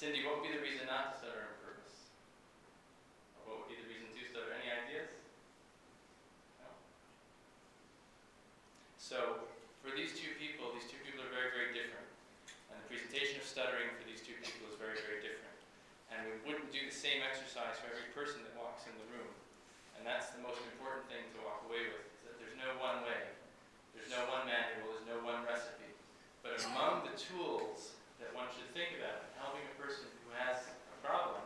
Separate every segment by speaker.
Speaker 1: Cindy, what would be the reason not to stutter on purpose? Or what would be the reason to stutter? Any ideas? No? So, for these two people are very, very different. And the presentation of stuttering for these two people is very, very different. And we wouldn't do the same exercise for every person that walks in the room. And that's the most important thing to walk away with, is that there's no one way. There's no one manual, there's no one recipe. But among the tools that one should think about in helping a person who has a problem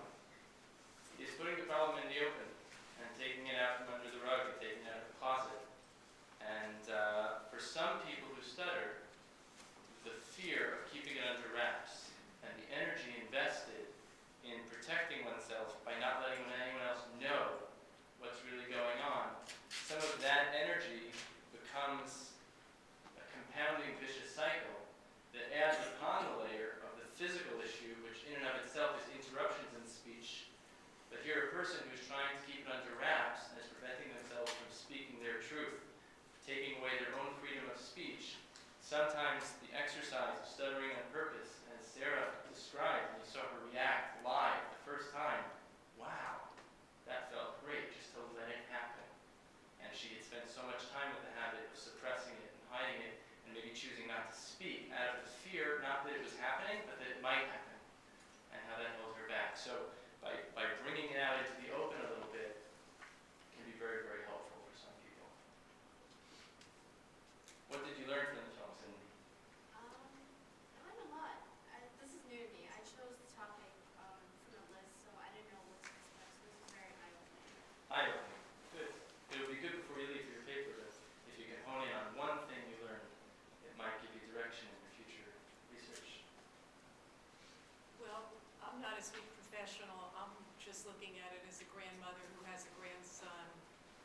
Speaker 1: is putting the problem in the open and taking it out from under the rug and taking it out of the closet. And for some people who stutter, the fear of keeping it under wraps and the energy invested in protecting oneself by not letting anyone else know what's really going on, some of that energy becomes a compounding vicious cycle that adds upon the layer of the physical issue, which in and of itself is interruptions in speech. But here a person who's trying to keep it under wraps and is preventing themselves from speaking their truth, taking away their own freedom of speech. Sometimes the exercise of stuttering on purpose, as Sarah described, when you saw her react live the first time, wow, that felt great just to let it happen. And she had spent so much time with the habit of suppressing it and hiding it and maybe choosing not to speak out of the fear, not that it was happening, but that it might happen, and how that held her back. So by bringing it out into the open a little bit can be very, very helpful for some people. What did you learn from the film, Cindy?
Speaker 2: I learned a lot. This is new to me. I chose the topic from the list, so I didn't know what to expect. So this was very eye-opening.
Speaker 1: Eye-opening. Good. It would be good before you leave your paper if you can hone in on one thing you learned. It might give you direction in your future research.
Speaker 3: Well, I'm not a speech professional. I'm just looking at it as a grandmother who has a grandson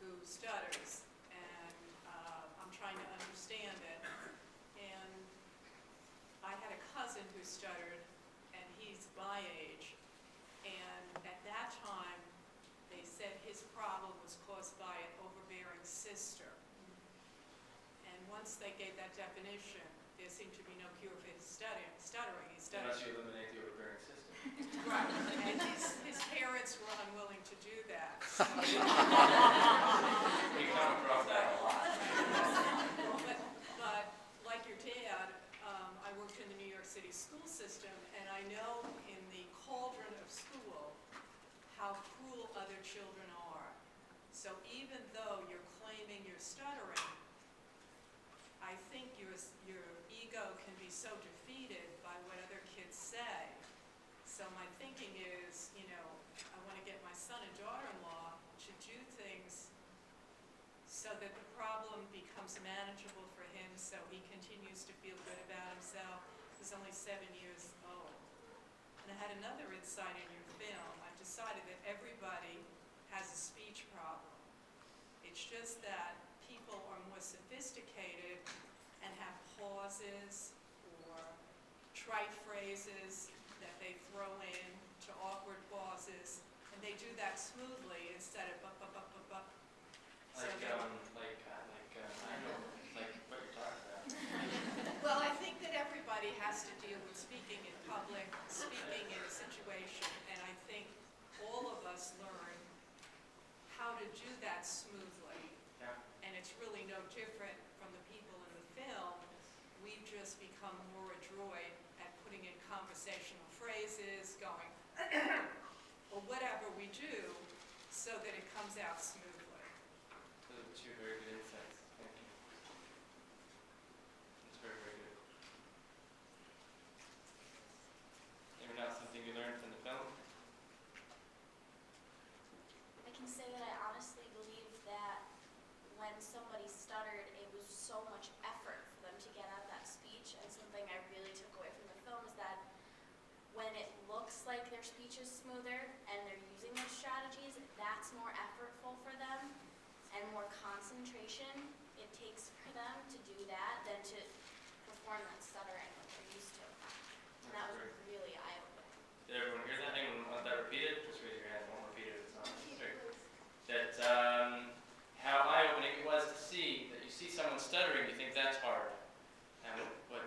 Speaker 3: who stutters, and I'm trying to understand it. And I had a cousin who stuttered, and he's my age. And at that time, they said his problem was caused by an overbearing sister. And once they gave that definition, there seemed to be no cure for his stuttering.
Speaker 1: Unless you eliminate the overbearing system.
Speaker 3: Right, and his parents were unwilling to do that. So.
Speaker 1: We come across that a lot.
Speaker 3: But like your dad, I worked in the New York City school system, and I know in the cauldron of school how cruel other children are. So even though you're claiming you're stuttering, I think your ego can be so defeated by what other kids say. So my thinking is, I want to get my son and daughter-in-law to do things so that the problem becomes manageable for him, so he continues to feel good about himself. He's only 7 years old. And I had another insight in your film. I've decided that everybody has a speech problem. It's just that people are more sophisticated and have pauses or trite phrases that they throw in to awkward pauses, and they do that smoothly instead of bup, bup, bup, bup, bup.
Speaker 1: I know what you're talking about.
Speaker 3: Well, I think that everybody has to deal with speaking in public, speaking in a situation, and I think all of us learn how to do that smoothly.
Speaker 1: Yeah.
Speaker 3: And it's really no different from the people in the film. We've just become more adroit at putting in conversational phrases, going, or whatever we do, so that it comes out smoothly.
Speaker 1: Those are two very good insights. Thank you. That's very, very good. Maybe not something you learned from the film?
Speaker 2: I can say that I honestly believe that when somebody stuttered, it was so much effort for them to get out that speech. And something I really took away from the film is that when it looks like their speech is smoother and they're using those strategies, that's more effortful for them and more concentration it takes for them to do that than to perform that stuttering like they're used to. And that was really eye-opening.
Speaker 1: Did everyone hear that? Anyone want that repeated? Just raise your hand. I won't repeat it if it's not necessary. That how eye-opening it was to see that you see someone stuttering, you think that's hard. And what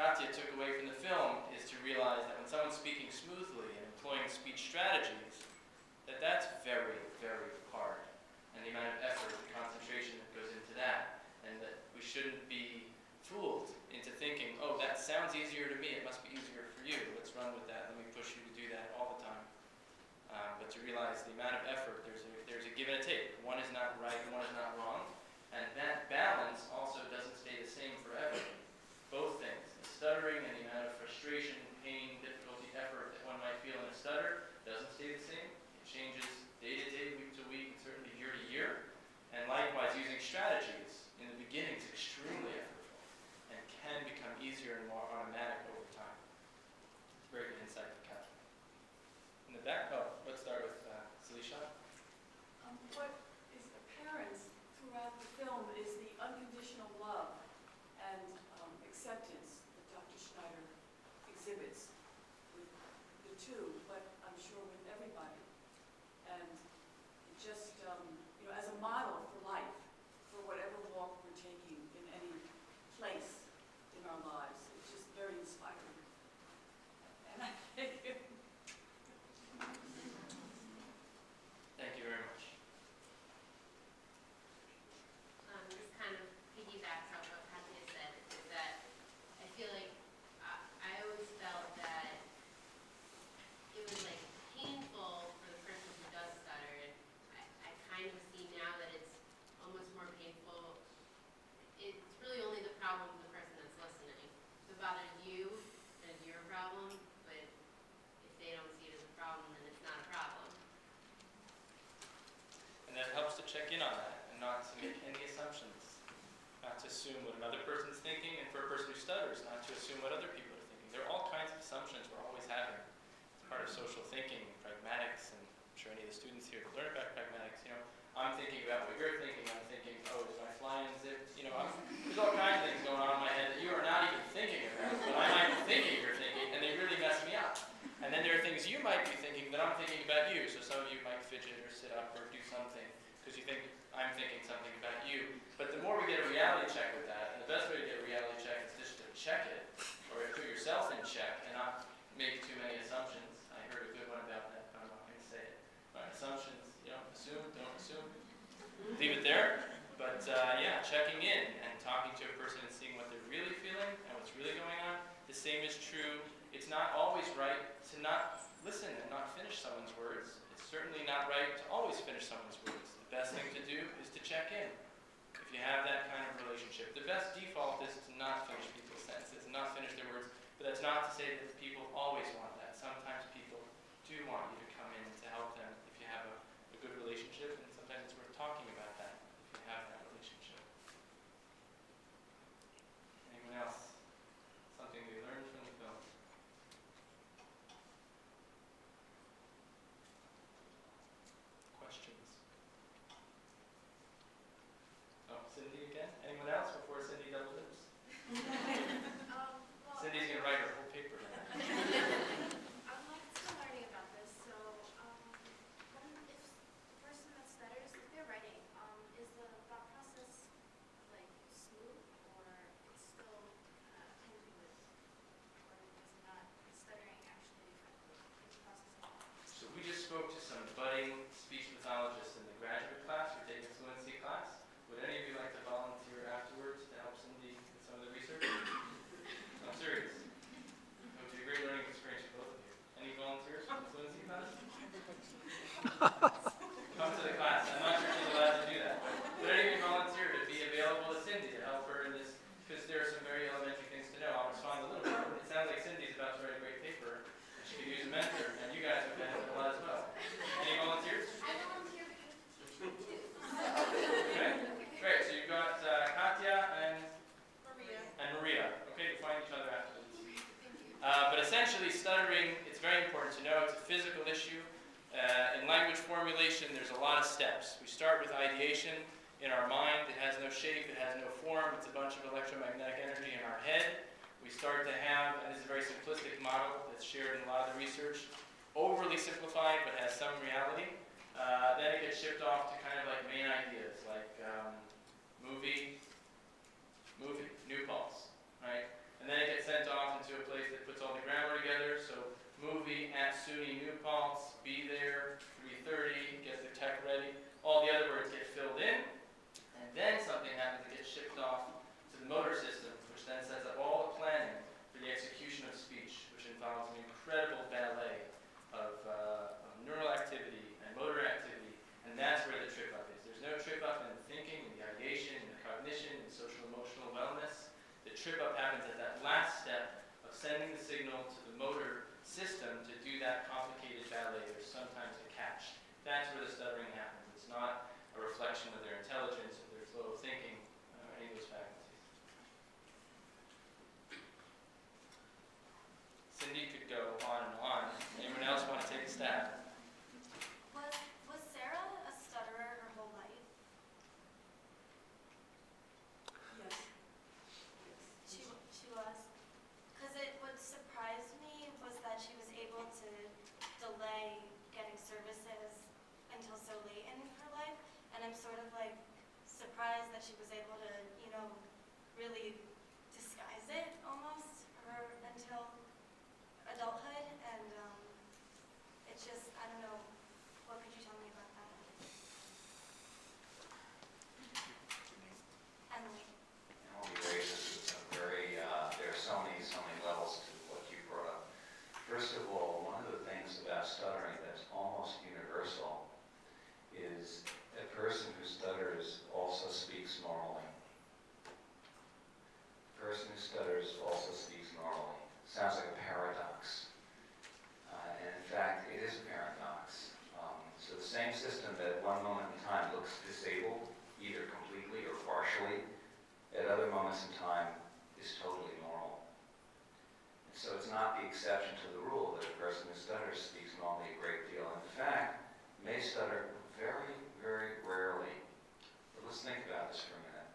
Speaker 1: Katya took away from the film is to realize that when someone's speaking smoothly and employing speech strategies, that's very, very hard. And the amount of effort and concentration that goes into that. And that we shouldn't be fooled into thinking, oh, that sounds easier to me, it must be easier for you. Let's run with that. Let me push you to do that all the time. But to realize the amount of effort, there's a give and a take. One is not right and one is not wrong. And that balance also doesn't stay the same forever. Both things, the stuttering and the amount of frustration, pain, difficulty, effort that one might feel in a stutter doesn't stay the same. It changes day to day, week to week, and certainly year to year. And likewise, using strategies in the beginning is extremely effortful and can become easier and more automatic over time. It's a very good insight to Kathy. In the back, let's start with Salisha.
Speaker 4: What is apparent throughout the film is the unconditional love and acceptance that Dr. Schneider exhibits with the two, but I'm sure with everybody. And it just, as a model for life, for whatever walk we're taking in any place in our lives, it's just very inspiring. And I think
Speaker 1: Thank you very much.
Speaker 5: This kind of piggybacks on what Katya said, is that I feel like I always felt that it was like painful for the person who does stutter. And I kind of see now that it's almost more painful. It's really only the problem of the person that's listening. If it bothers you, then it's your problem. But if they don't see it as a problem, then it's not a problem.
Speaker 1: And that helps to check in on that and not to make any assumptions. Not to assume what another person's thinking, and for a person who stutters, not to assume what other people are thinking. There are all kinds of assumptions we're always having. It's part of social thinking, pragmatics, and I'm sure any of the students here who learn about pragmatics, I'm thinking about what you're thinking, I'm thinking, oh, is my fly unzipped? There's all kinds of things going on in my head that you are not even thinking about, but I might be thinking you're thinking, and they really mess me up. And then there are things you might be thinking that I'm thinking about you, so some of you might fidget or sit up or do something because you think I'm thinking something about you. But the more we get a reality check with that, and the best way to get a reality check is just to check it, or to put yourself in check and not make too many assumptions. I heard a good one about that, but I'm not going to say it. Right, assumptions, assume, don't assume. Leave it there. But yeah, checking in and talking to a person and seeing what they're really feeling and what's really going on. The same is true. It's not always right to not listen and not finish someone's words. It's certainly not right to always finish someone's words. The best thing to do is to check in. If you have that kind of relationship, the best default is to not finish people's sentences, not finish their words. But that's not to say that people always want that. Sometimes people do want you to come in to help them if you have a good relationship, and sometimes it's worth talking about that if you have that relationship. Anyone else? Something they learned from the film? Questions? Oh, Cindy again? Anyone else before Cindy double dips? Cindy's going to write her whole paper down.
Speaker 2: I'm still learning about this, so if the person that stutters, if they're writing, is the thought process smooth, or it's still ambiguous, or is it not? Is stuttering actually the process?
Speaker 1: So we just spoke to some budding speech pathologists in the graduate class who are taking fluency class. Would any of you like to volunteer afterwards to help Cindy with some of the research? I'm serious. It would be a great learning experience for both of you. Any volunteers for the fluency class? Come to the class. I'm not sure she's allowed to do that. But any of you volunteer to be available to Cindy to help her in this, because there are some very elementary things to know. I'll respond a little bit. It sounds like Cindy's about to write a great paper, and she could use a mentor, and you guys would benefit a lot as well. Any volunteers?
Speaker 2: I volunteer because it's too.
Speaker 1: Okay. Great. So you've got Katya and Maria. Okay, to find each other afterwards. But essentially, stuttering, it's very important to know, it's a physical issue. In language formulation, there's a lot of steps. We start with ideation in our mind. It has no shape, it has no form. It's a bunch of electromagnetic energy in our head. We start to have, and this is a very simplistic model that's shared in a lot of the research, overly simplified but has some reality. Then it gets shipped off to kind of like main ideas, like movie, new pulse, right? And And then it gets sent off into a place that puts all the grammar together. So movie at SUNY New Paltz, be there, 3:30, get the tech ready. All the other words get filled in. And then something happens, it gets shipped off to the motor system, which then sets up all the planning for the execution of speech, which involves an incredible ballet of neural activity and motor activity. And that's where the trip up is. There's no trip up in the thinking, in the ideation, in the cognition, in social emotional wellness. The trip up happens at that last step of sending the signal to the motor system to do that complicated ballet. There's sometimes a catch. That's where the stuttering happens. It's not a reflection of their intelligence or their flow of thinking, any of those faculties. Cindy could go on and on. Anyone else want to take a stab?
Speaker 2: Was Sarah a stutterer her whole life?
Speaker 4: Yes.
Speaker 2: She was. Because what surprised me was that she was able to delay getting services until so late in her life. And I'm sort of like surprised that she was able to, really disguise it almost until adulthood. And it's just, I don't know, what could you tell me about that? Emily.
Speaker 6: All the raises, it's a very, there are so many levels to what you brought up. First of all, one of the things about stuttering that's almost universal is a person who stutters also speaks normally. A person who stutters also speaks normally. Sounds like a paradox. And in fact, it is a paradox. So the same system that at one moment in time looks disabled, either completely or partially, at other moments in time is totally normal. And so it's not the exception to the rule that a person who stutters speaks normally a great deal. In fact, may stutter very, very rarely. But let's think about this for a minute.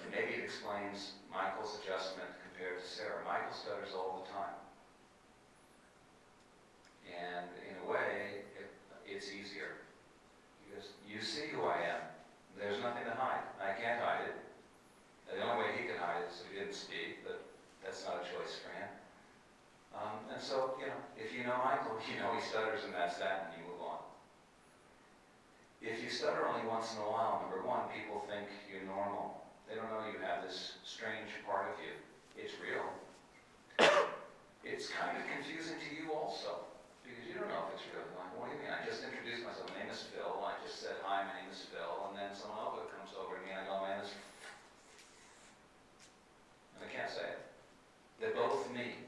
Speaker 6: And maybe it explains Michael's adjustment compared to Sarah. Michael stutters all the time. And in a way, it's easier. Because you see who I am. There's nothing to hide. I can't hide it. The only way he could hide it is if he didn't speak, but that's not a choice for him. And so, if you know Michael, you know he stutters and that's that, and you move on. If you stutter only once in a while, number one, people think you're normal. They don't know you have this strange part of you. It's real. It's kind of confusing to you also, because you don't know if it's real. You're like, what do you mean? I just introduced myself. My name is Phil. I just said, hi, my name is Phil. And then someone else comes over to me and I go, my name is... And I can't say it. They're both me.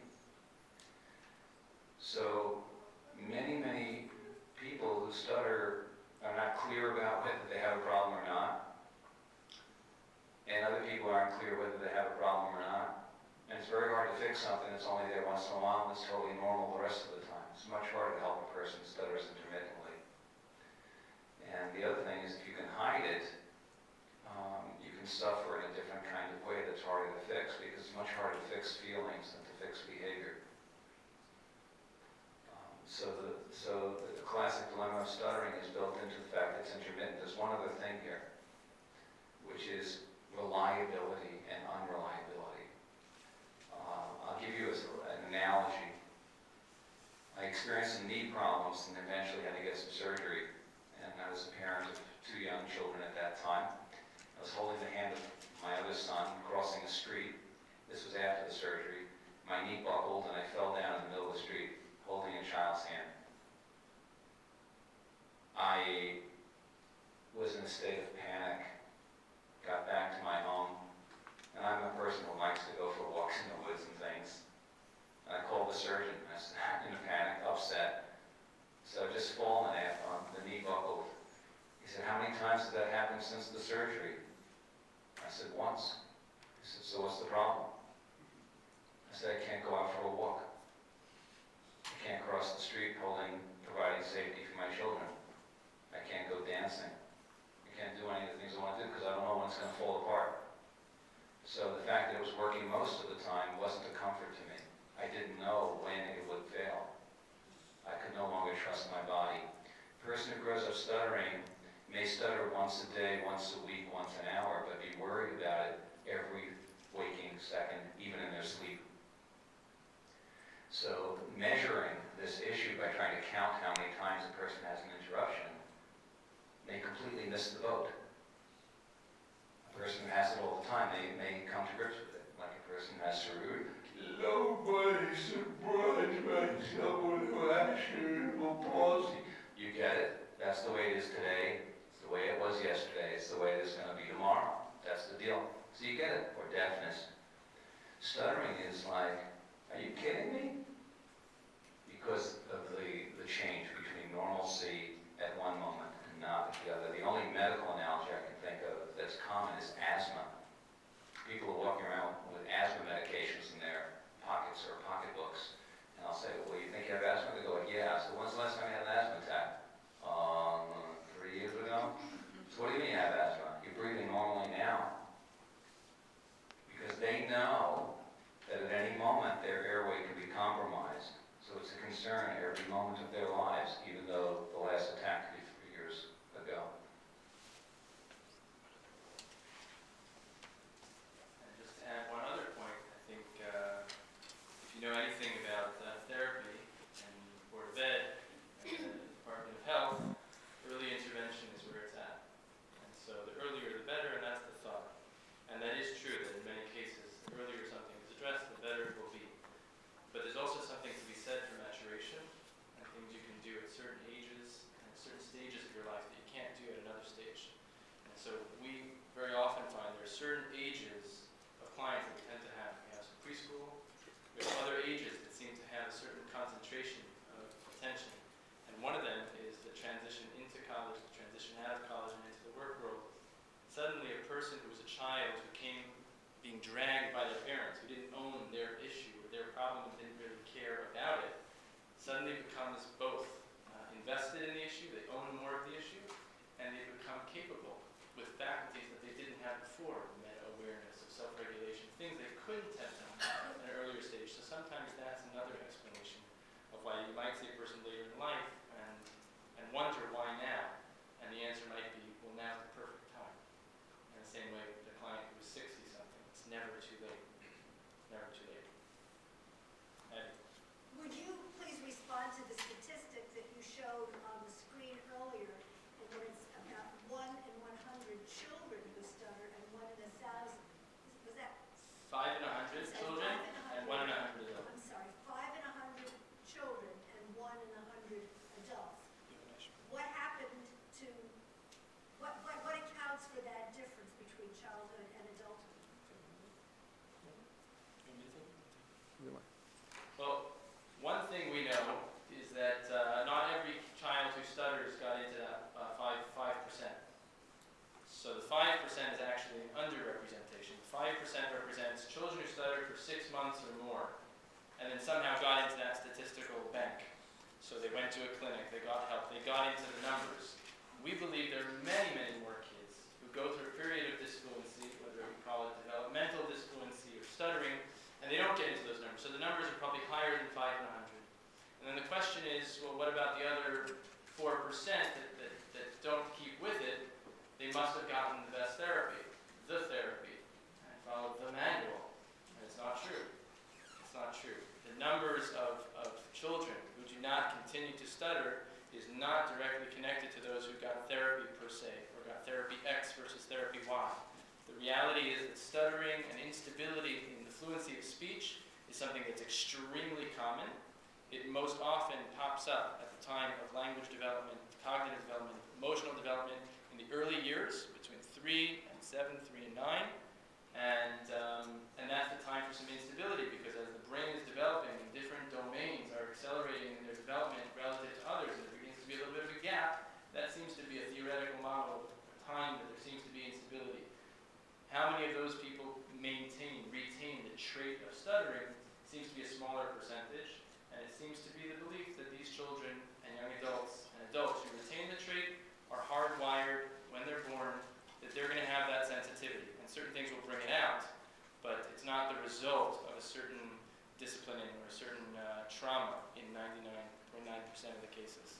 Speaker 6: So many, many people who stutter are not clear about whether they have a problem or not. And other people aren't clear whether they have a problem or not. And it's very hard to fix something that's only there once in a while and it's totally normal the rest of the time. It's much harder to help a person who stutters intermittently. And the other thing is if you can hide it, you can suffer in a different kind of way that's harder to fix, because it's much harder to fix feelings than to fix behavior. So the classic dilemma of stuttering is built into the fact that it's intermittent. There's one other thing here, which is reliability and unreliability. I'll give you an analogy. I experienced some knee problems and eventually had to get some surgery. And I was a parent of 2 young children at that time. I was holding the hand of my other son crossing a street. This was after the surgery. My knee buckled and I fell down in the middle of the street holding a child's hand. I was in a state of panic, got back to my home, and I'm a person who likes to go for walks in the woods and things. And I called the surgeon, and I was in a panic, upset. So I'd just fallen the knee buckled. He said, how many times did that happen since the surgery? I said, once. He said, so what's the problem? I said, I can't go out for a walk. I can't cross the street providing safety for my children. I can't go dancing. I can't do any of the things I want to do because I don't know when it's going to fall apart. So the fact that it was working most of the time wasn't a comfort to me. I didn't know when it would fail. I could no longer trust my body. A person who grows up stuttering may stutter once a day, once a week, once an hour, but be worried about it every waking, second, even in their sleep. So measuring this issue by trying to count how many times a person has an interruption may completely miss the boat. A person who has it all the time may come to grips with it. Like a person who has cerebral, nobody surprised by someone who has cerebral palsy. You get it? That's the way it is today. It's the way it was yesterday. It's the way it is going to be tomorrow. That's the deal. So you get it. Or deafness. Stuttering is like, are you kidding me? Because of the change between normalcy at one moment and not at the other. The only medical analogy I can think of that's common is asthma. People are walking around with asthma medications in their pockets or pocketbooks. And I'll say, well, you think you have asthma? They go, yeah. So when's the last time you had an asthma attack? 3 years ago. So what do you mean you have asthma? You're breathing normally now. Because they know that at any moment their airway can be compromised. So it's a concern every moment of their lives, even though the last attack could be 3 years ago.
Speaker 1: And just to add one other point, I think if you know anything about therapy and Board of Ed and the Department of Health, early intervention is where it's at. And so the earlier the better, and that's the thought. And that is true that in many cases, the earlier something is addressed, the better it will be. But there's also something to be said for maturation and things you can do at certain ages and at certain stages of your life that you can't do at another stage. And so we very often find there are certain ages of clients that we tend to have. We have some preschool, we have other ages that seem to have a certain concentration of attention. And one of them is the transition into college, the transition out of college and into the work world. Suddenly a person who was a child who came being dragged by their parents, who didn't own their issue or their problem and didn't really care about it, suddenly becomes both invested in the issue, they own more of the issue, and they become capable with faculties that they didn't have before, meta-awareness, of self-regulation, things they couldn't have done at an earlier stage. So sometimes that's another explanation of why you might see a person later in life and wonder why now. And the answer might be, well, now's the perfect time. In the same way with the client who was 60-something, it's never too late. Never too late. Eddie?
Speaker 7: Would you please respond to the statistic that you showed on the screen earlier, where it's about 1 in 100 children who stutter and 1 in 1,000? Was that?
Speaker 1: 5 in 100 children and 1 in 100 adults.
Speaker 7: I'm sorry, 5 in 100 children and 1 in 100 adults. What happened to, what accounts for that difference between childhood and adulthood?
Speaker 1: Well, one thing we know is that not every child who stutters got into that 5%. So the 5% is actually an underrepresentation. 5% represents children who stuttered for 6 months or more, and then somehow got into that statistical bank. So they went to a clinic, they got help, they got into the numbers. We believe there are many, many more kids who go through a period of disfluency, whether we call it developmental disfluency or stuttering, and they don't get into those numbers. So the numbers are probably higher than 5 in 100. And then the question is, well, what about the other 4% that don't keep with it? They must have gotten the best therapy, and followed the manual. And it's not true. It's not true. The numbers of children who do not continue to stutter is not directly connected to those who got therapy per se, or got therapy X versus therapy Y. The reality is that stuttering and instability in the fluency of speech is something that's extremely common. It most often pops up at the time of language development, cognitive development, emotional development in the early years, between 3 and 7, 3 and 9. And that's the time for some instability, because as the brain is developing and different domains are accelerating in their development relative to others, and there begins to be a little bit of a gap, that seems to be a theoretical model of a time that there seems to be instability. How many of those people retain the trait of stuttering seems to be a smaller percentage, and it seems to be the belief that these children and young adults and adults who retain the trait are hardwired when they're born, that they're going to have that sensitivity, and certain things will bring it out, but it's not the result of a certain disciplining or a certain trauma in 99.9% of the cases.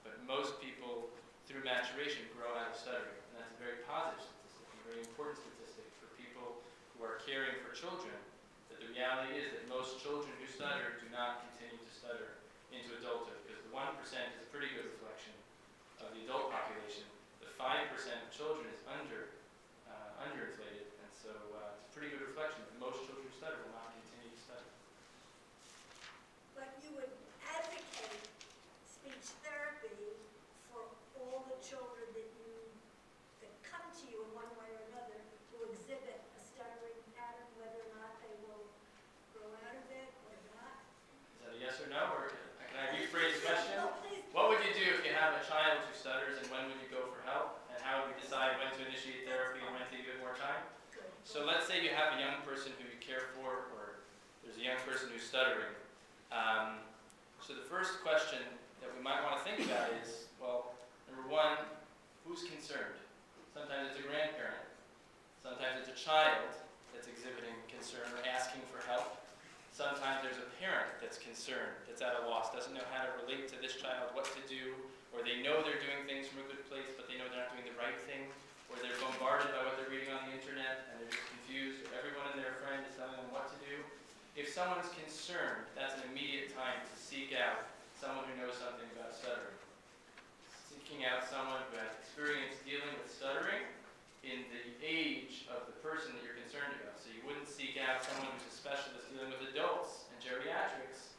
Speaker 1: But most people, through maturation, grow out of stuttering, and that's a very positive statistic, a very important statistic for people who who are caring for children, that the reality is that most children who stutter do not continue to stutter into adulthood, because the 1% is a pretty good reflection of the adult population. The 5% of children is underinflated, and so it's a pretty good reflection that most children who stutter will not continue to stutter.
Speaker 7: But you would advocate speech therapy for all the children that come to you in one way or another who exhibit a stuttering pattern, whether or not they will grow out of it or not?
Speaker 1: Is that a yes or no, or can I rephrase the question?
Speaker 7: No, please.
Speaker 1: What would you do if you have a child who stutters, and when would you go for help? And how would we decide when to initiate therapy and when to give it more time?
Speaker 7: Good.
Speaker 1: So let's say you have a young person who you care for, or there's a young person who's stuttering. So the first question that we might want to think about is, well, number one, who's concerned? Sometimes it's a grandparent. Sometimes it's a child that's exhibiting concern or asking for help. Sometimes there's a parent that's concerned, that's at a loss, doesn't know how to relate to this child, what to do, or they know they're doing things from a good place, but they know they're not doing the right thing, or they're bombarded by what they're reading on the internet, and they're just confused, or everyone and their friend is telling them what to do. If someone's concerned, that's an immediate time to seek out someone who knows something about stuttering. Seeking out someone who has experience dealing with stuttering in the age of the person that you're concerned about. So you wouldn't seek out someone who's a specialist dealing with adults and geriatrics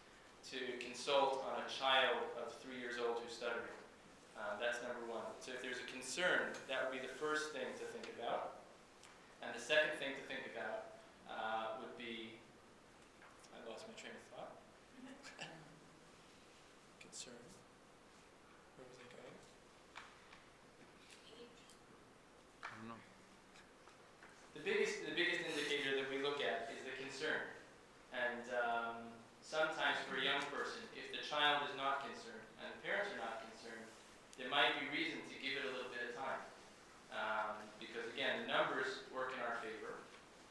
Speaker 1: to consult on a child of 3 years old who's stuttering. That's number one. So if there's a concern, that would be the first thing to think about. And the second thing to think about would be, I lost my train of thought. Concern. Where was I going? I don't know. The biggest indicator that we look at is the concern. And sometimes for a young person, if the child is not concerned and the parents are not concerned, there might be reason to give it a little bit of time. Because again, the numbers work in our favor.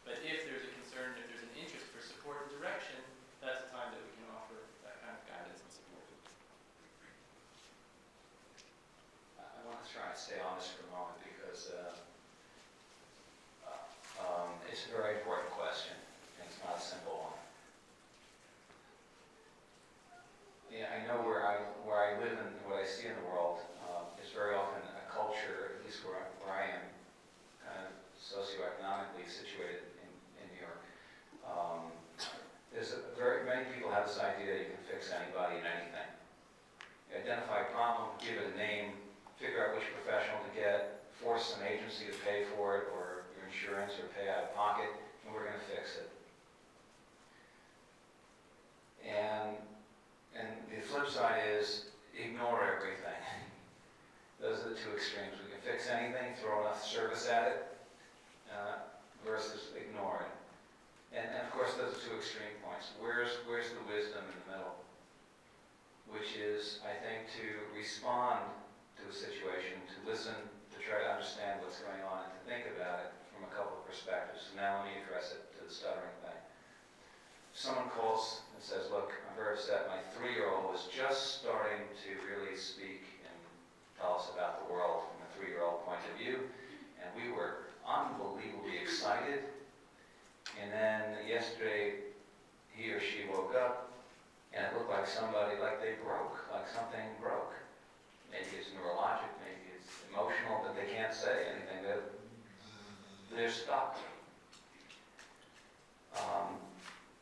Speaker 1: But if there's a concern, if there's an interest for support and direction, that's the time that we can offer that kind of guidance and support.
Speaker 6: I want to try and stay on this for a moment because it's a very important question, and it's not a simple one. Yeah, I know where I live and what I see in the world is very often a culture, at least where I am, kind of socioeconomically situated in New York. Many people have this idea that you can fix anybody and anything. You identify a problem, give it a name, figure out which professional to get, force some agency to pay for it, or your insurance, or pay out of pocket, and we're going to fix it. And the flip side is ignore everything. Those are the two extremes. We can fix anything, throw enough service at it, versus ignore it. And of course, those are two extreme points. Where's the wisdom in the middle? Which is, I think, to respond to a situation, to listen, to try to understand what's going on, and to think about it from a couple of perspectives. So now let me address it to the stuttering thing. Someone calls and says, look, I'm very upset. My 3-year-old was just starting to really speak and tell us about the world from a 3-year-old point of view. And we were unbelievably excited. And then yesterday, he or she woke up, and it looked like they broke, like something broke. Maybe it's neurologic, maybe it's emotional, but they can't say anything. They're stuck.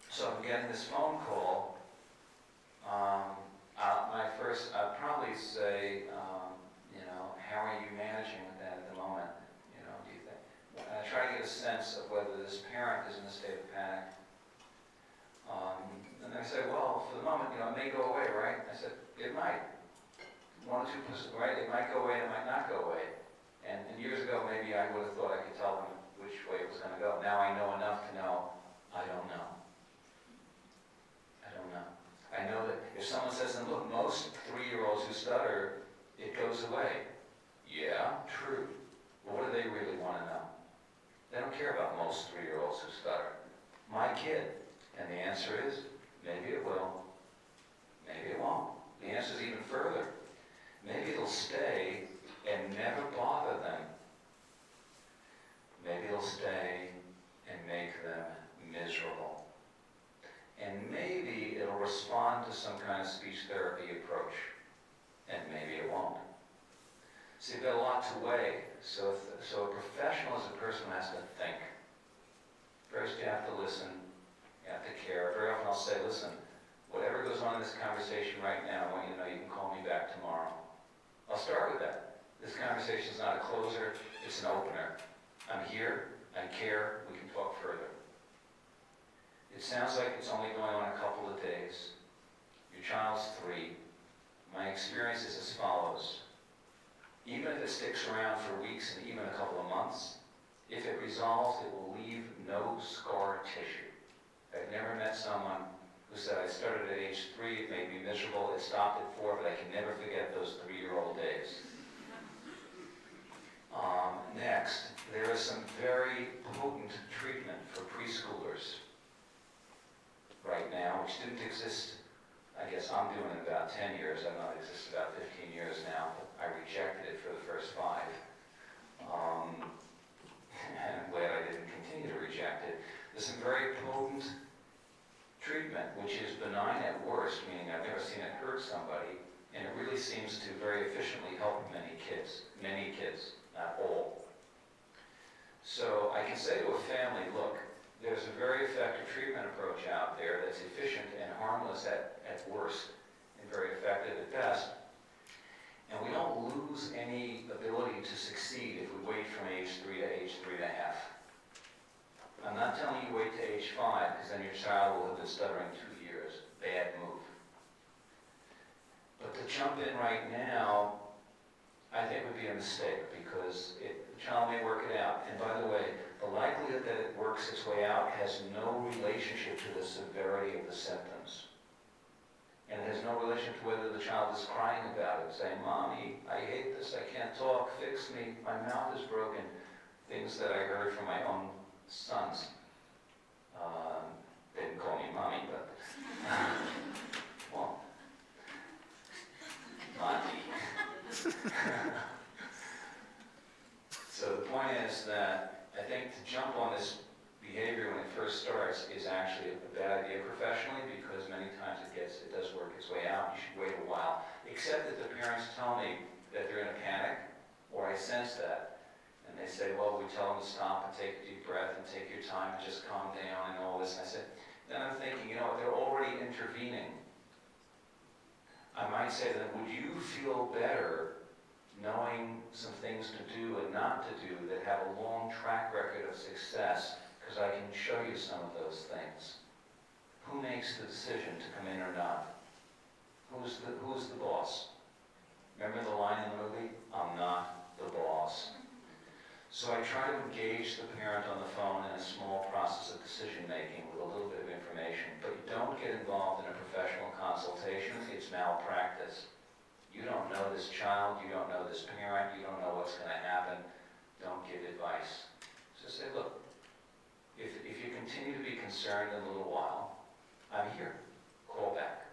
Speaker 6: So I'm getting this phone call. I'd probably say, how are you managing with that at the moment? Do you think? And I try to get a sense of whether this parent is in a state of panic. And they say, well, for the moment, it may go away, right? I said, it might. 1 or 2%, right? It might go away, it might not go away. And years ago, maybe I would have thought I could tell them which way it was going to go. Now I know enough to know, I don't know. I know that if someone says to them, look, most 3-year-olds who stutter, it goes away. Yeah, true. But what do they really want to know? They don't care about most 3-year-olds who stutter. My kid. And the answer is, maybe it will. Maybe it won't. The answer is even further. Maybe it'll stay and never bother them. Maybe it'll stay and make respond to some kind of speech therapy approach, and maybe it won't. So you've got a lot to weigh. So a professional is a person who has to think. First, you have to listen. You have to care. Very often I'll say, listen, whatever goes on in this conversation right now, I want you to know you can call me back tomorrow. I'll start with that. This conversation is not a closer, it's an opener. I'm here, I care, we can talk further. It sounds like it's only going on a couple of days. Your child's 3. My experience is as follows. Even if it sticks around for weeks and even a couple of months, if it resolves, it will leave no scar tissue. I've never met someone who said, I started at age 3, it made me miserable, it stopped at 4, but I can never forget those 3-year-old days. Next, there is some very potent treatment for preschoolers right now, which didn't exist. I guess I'm doing it about 10 years. I've not existed about 15 years now, but I rejected it for the first 5. And I'm glad I didn't continue to reject it. There's some very potent treatment, which is benign at worst, meaning I've never seen it hurt somebody, and it really seems to very efficiently help many kids, not all. So I can say to a family, look, there's a very effective treatment approach out there that's efficient and harmless at worst, and very effective at best. And we don't lose any ability to succeed if we wait from age 3 to age 3.5. I'm not telling you wait to age 5, because then your child will have been stuttering 2 years. Bad move. But to jump in right now, I think would be a mistake, because the child may work it out. And by the way, the likelihood that it works its way out has no relationship to the severity of the symptoms. And it has no relation to whether the child is crying about it, saying, Mommy, I hate this, I can't talk, fix me, my mouth is broken. Things that I heard from my own sons. They didn't call me Mommy, but, well, Mommy. So the point is that I think to jump on this behavior when it first starts is actually a bad idea professionally, because many times it does work its way out. You should wait a while, except that the parents tell me that they're in a panic, or I sense that, and they say, well, we tell them to stop and take a deep breath and take your time and just calm down and all this. And I said, then I'm thinking, they're already intervening. I might say to them, would you feel better knowing some things to do and not to do that have a long track record of success, because I can show you some of those things. Who makes the decision to come in or not? Who's the boss? Remember the line in the movie? I'm not the boss. So I try to engage the parent on the phone in a small process of decision making with a little bit of information, but you don't get involved in a professional consultation. It's malpractice. You don't know this child, you don't know this parent, you don't know what's going to happen. Don't give advice. So say, look, if you continue to be concerned in a little while, I'm here. Call back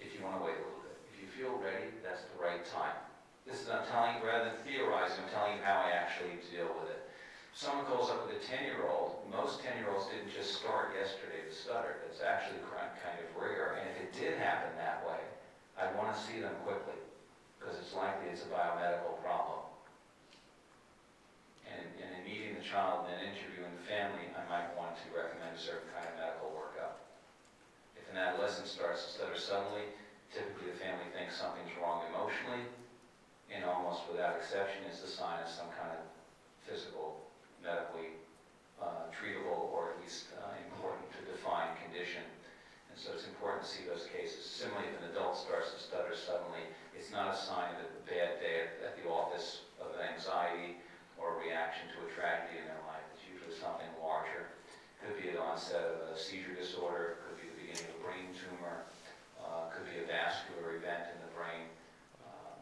Speaker 6: if you want to wait a little bit. If you feel ready, that's the right time. This is, I'm telling you, rather than theorizing, I'm telling you how I actually deal with it. If someone calls up with a 10-year-old, most 10-year-olds didn't just start yesterday to stutter. It's actually kind of rare. And if it did happen that way, I'd want to see them quickly, because it's likely it's a biomedical problem. And in meeting the child and then interviewing the family, I might want to recommend a certain kind of medical workup. If an adolescent starts to stutter suddenly, typically the family thinks something's wrong emotionally, and almost without exception is a sign of some kind of physical, medically treatable, or at least important to define condition. And so it's important to see those cases. Similarly, if an adult starts to stutter suddenly, it's not a sign of a bad day at the office of anxiety or a reaction to a tragedy in their life. It's usually something larger. Could be the onset of a seizure disorder, could be the beginning of a brain tumor, could be a vascular event in the brain,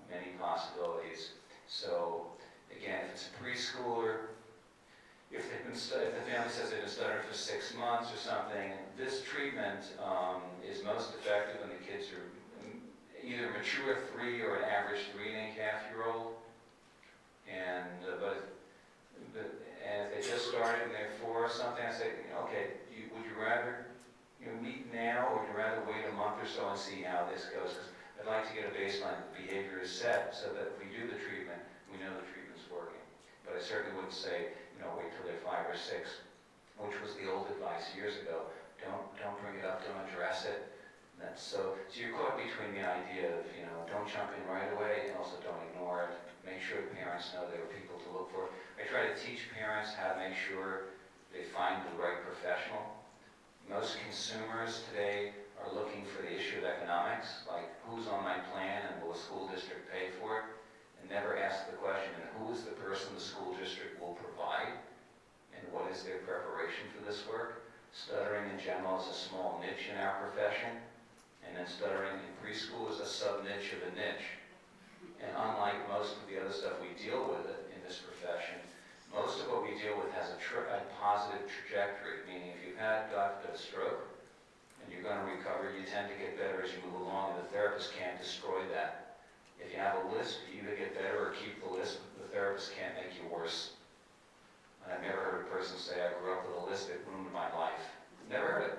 Speaker 6: many possibilities. So again, if it's a preschooler, if the family says they've been stuttering for 6 months or something, this treatment is most effective when the kids are either mature 3 or an average 3.5-year-old. And if they just started and they're 4 or something, I say, okay, would you rather meet now, or would you rather wait a month or so and see how this goes? 'Cause I'd like to get a baseline that the behavior is set so that if we do the treatment, we know the treatment's working. But I certainly wouldn't say, wait till they're 5 or 6, which was the old advice years ago. Don't bring it up, don't address it. So you're caught between the idea of, don't jump in right away and also don't ignore it. Make sure the parents know there are people to look for. I try to teach parents how to make sure they find the right professional. Most consumers today are looking for the issue of economics, like who's on my plan and will the school district pay for it, and never ask the question, and who is the person the school district will provide, and what is their preparation for this work? Stuttering in general is a small niche in our profession, and then stuttering in preschool is a sub-niche of a niche. And unlike most of the other stuff we deal with in this profession, most of what we deal with has a positive trajectory, meaning if you've had, God forbid, a stroke, and you're going to recover, you tend to get better as you move along, and the therapist can't destroy that. If you have a lisp, you either get better or keep the lisp, the therapist can't make you worse. And I've never heard a person say, I grew up with a lisp, it ruined my life. Never heard it.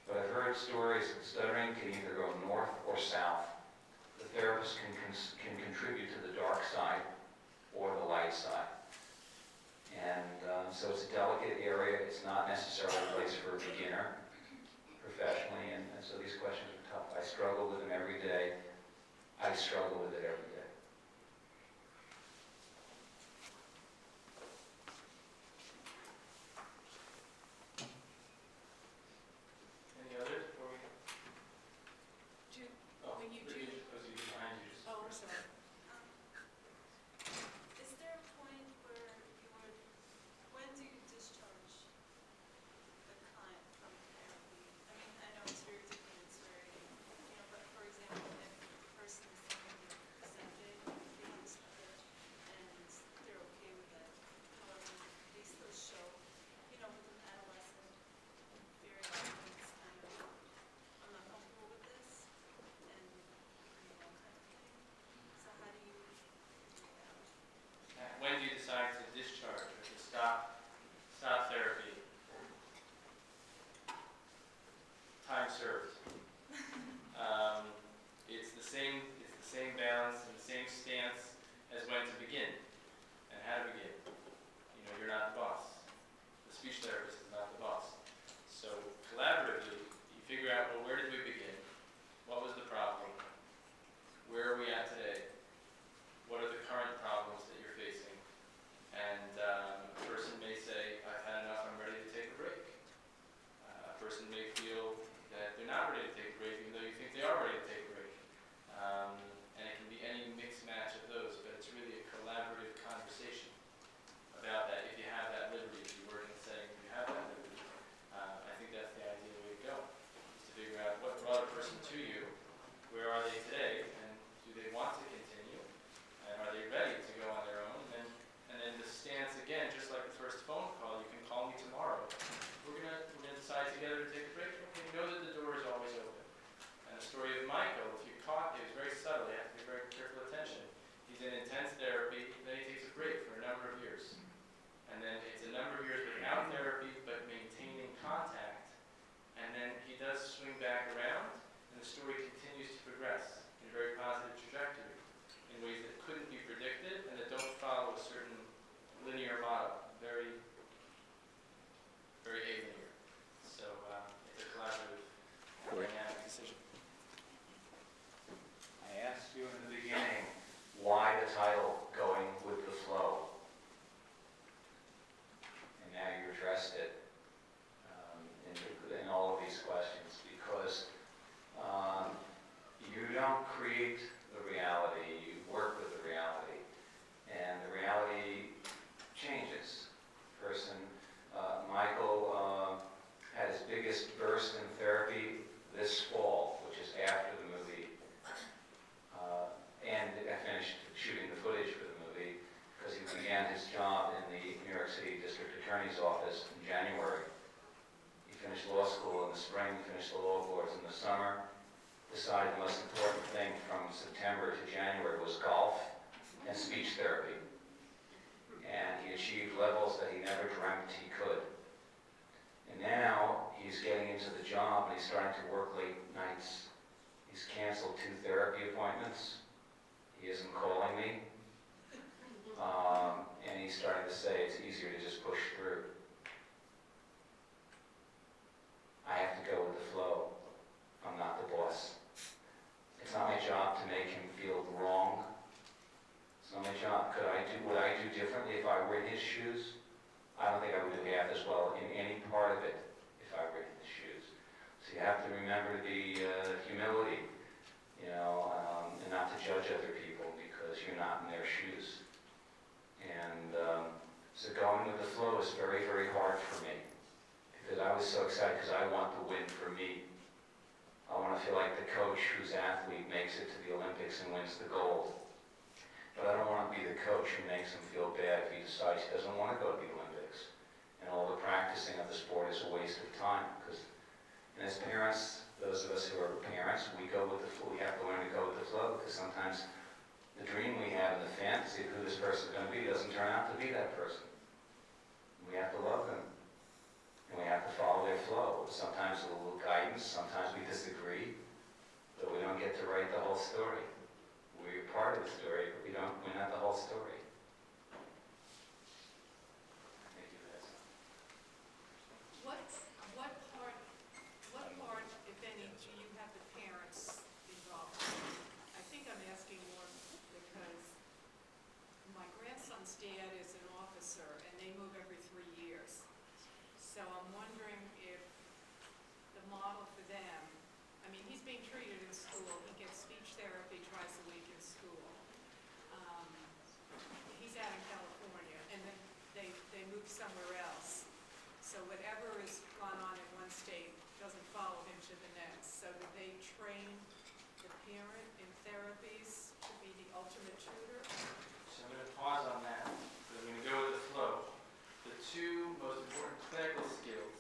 Speaker 6: But I've heard stories that stuttering can either go north or south. The therapist can contribute to the dark side or the light side. And so it's a delicate area. It's not necessarily a place for a beginner professionally. And so these questions are tough. I struggle with them every day. I struggle with it every day.
Speaker 1: Any others before we?
Speaker 3: Do-
Speaker 1: Oh,
Speaker 3: when you
Speaker 1: Rudy,
Speaker 3: do-
Speaker 1: was he behind you?
Speaker 3: Oh, I'm sorry.
Speaker 8: Is there a point where when do you discharge the client from therapy? I mean, I know it's very different, it's very, but for example, if the person is somebody accepted, they have stutter, and they're okay with it, however, they still show, with an adolescent, very often it's kind of, I'm not comfortable with this, and, kind of thing. So how do you figure it out?
Speaker 1: When do you decide to discharge or to stop therapy? Time served. It's the same balance and the same stance as when to begin and how to begin. You're not the boss. The speech therapist is not the boss. So collaboratively, you figure out, well, where did we begin? What was the problem? Where are we at today? What are the current problems that you're facing? And a person may say, I've had enough, I'm ready to take a break. A person may feel that they're not ready to take a break, even though you think they are ready to take a break. And it can be any mixed match of those, but it's really a collaborative conversation about that. If you have that liberty, if you work in a setting where you have that liberty, I think that's the ideal way to go, is to figure out what brought a person to you, where are they today, and do they want to continue, and are they ready to go on their own, and then the stance again, just like the first phone call, you can call me tomorrow. We're gonna decide together to take a break. Okay, know that the door is always open. And the story of Michael
Speaker 6: job and he's starting to work late nights. He's canceled 2 therapy appointments. He isn't calling me. And he's starting to say it's easier to just push through. I have to go with the flow. I'm not the boss. It's not my job to make him feel wrong. It's not my job. Would I do differently if I were in his shoes? I don't think I would do half as well in any part of it if I were in his shoes. So you have to remember the humility, and not to judge other people because you're not in their shoes. And so going with the flow is very, very hard for me because I was so excited because I want the win for me. I want to feel like the coach whose athlete makes it to the Olympics and wins the gold. But I don't want to be the coach who makes him feel bad if he decides he doesn't want to go to the Olympics. And all the practicing of the sport is a waste of time. And as parents, those of us who are parents, we go with the flow. We have to learn to go with the flow because sometimes the dream we have and the fantasy of who this person is going to be doesn't turn out to be that person. We have to love them. And we have to follow their flow. Sometimes a little guidance, sometimes we disagree, but we don't get to write the whole story. We're part of the story, but we're not the whole story. Thank you, guys.
Speaker 3: What part, if any, do you have the parents involved in? I think I'm asking more because my grandson's dad is an officer and they move every 3 years. So I'm wondering if the model for them, I mean, he's being treated in school, he gets speech therapy twice a week in school. He's out in California, and then they move somewhere else. So whatever has gone on in one state doesn't follow him to the next. So do they train the parent in therapies to be the ultimate tutor?
Speaker 1: So I'm going to pause on that, but I'm going to go with the flow. The 2 most important clinical skills